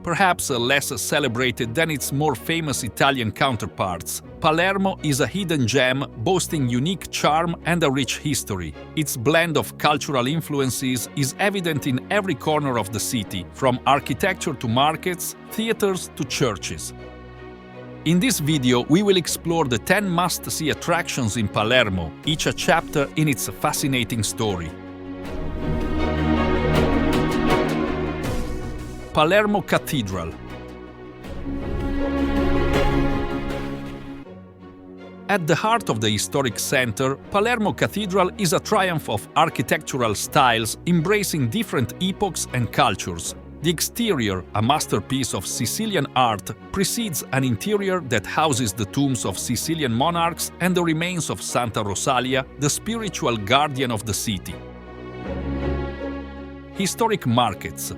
Perhaps less celebrated than its more famous Italian counterparts, Palermo is a hidden gem boasting unique charm and a rich history. Its blend of cultural influences is evident in every corner of the city, from architecture to markets, theaters to churches. In this video, we will explore the 10 must-see attractions in Palermo, each a chapter in its fascinating story. Palermo Cathedral. At the heart of the historic center, Palermo Cathedral is a triumph of architectural styles embracing different epochs and cultures. The exterior, a masterpiece of Sicilian art, precedes an interior that houses the tombs of Sicilian monarchs and the remains of Santa Rosalia, the spiritual guardian of the city. Historic markets.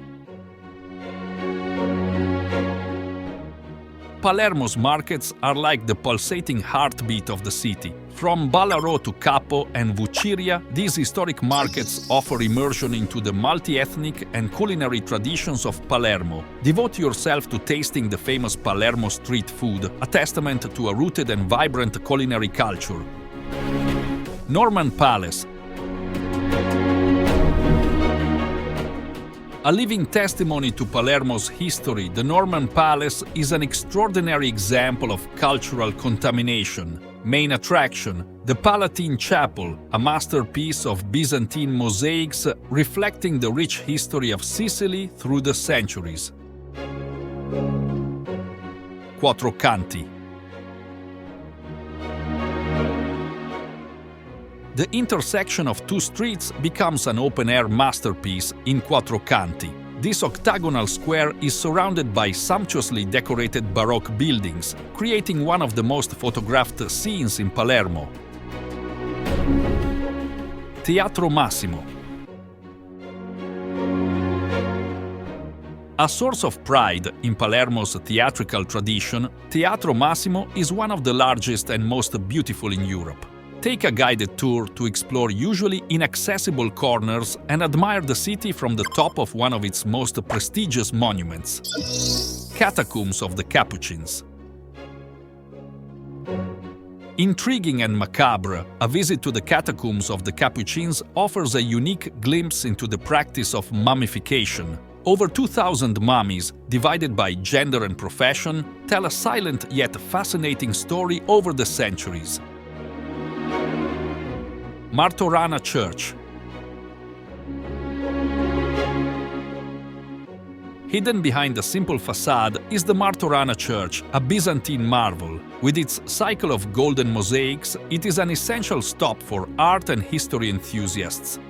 Palermo's markets are like the pulsating heartbeat of the city. From Ballarò to Capo and 𝗧𝗶𝗺𝗀𝗃, these historic markets offer immersion into the multi-ethnic and culinary traditions of Palermo. Devote yourself to tasting the famous Palermo street food, a testament to a rooted and vibrant culinary culture. Norman Palace. A living testimony to Palermo's history, the Norman Palace is an extraordinary example of cultural contamination. Main attraction, the Palatine Chapel, a masterpiece of Byzantine mosaics reflecting the rich history of Sicily through the centuries. Quattro Canti. The intersection of two streets becomes an open-air masterpiece in Quattro Canti. This octagonal square is surrounded by sumptuously decorated Baroque buildings, creating one of the most photographed scenes in Palermo. Teatro Massimo. A source of pride in Palermo's theatrical tradition, Teatro Massimo is one of the largest and most beautiful in Europe. Take a guided tour to explore usually inaccessible corners and admire the city from the top of one of its most prestigious monuments, Catacombs of the Capuchins. Intriguing and macabre, a visit to the Catacombs of the Capuchins offers a unique glimpse into the practice of mummification. Over 2,000 mummies, divided by gender and profession, tell a silent yet fascinating story over the centuries. Martorana Church. Hidden behind the simple facade is the Martorana Church, a Byzantine marvel. With its cycle of golden mosaics, it is an essential stop for art and history enthusiasts.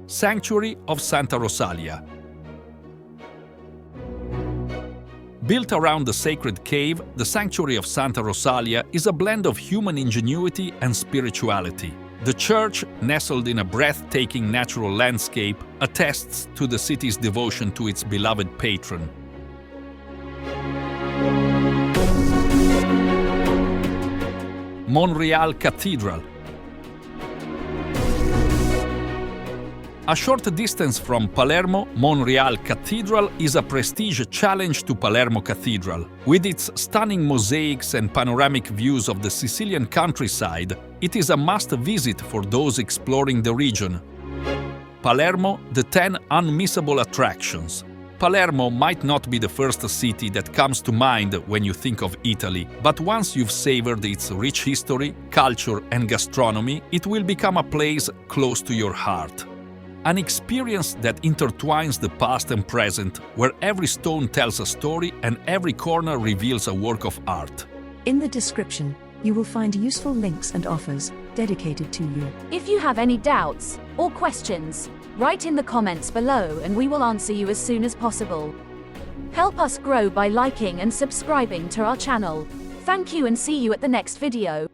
Sanctuary of Santa Rosalia. Built around the sacred cave, the Sanctuary of Santa Rosalia is a blend of human ingenuity and spirituality. The church, nestled in a breathtaking natural landscape, attests to the city's devotion to its beloved patron. Monreale Cathedral. A short distance from Palermo, Monreale Cathedral is a prestige challenge to Palermo Cathedral. With its stunning mosaics and panoramic views of the Sicilian countryside, it is a must-visit for those exploring the region. Palermo, the 10 unmissable attractions. Palermo might not be the first city that comes to mind when you think of Italy, but once you've savored its rich history, culture, and gastronomy, it will become a place close to your heart. An experience that intertwines the past and present, where every stone tells a story and every corner reveals a work of art. In the description, you will find useful links and offers dedicated to you. If you have any doubts or questions, write in the comments below and we will answer you as soon as possible. Help us grow by liking and subscribing to our channel. Thank you and see you at the next video.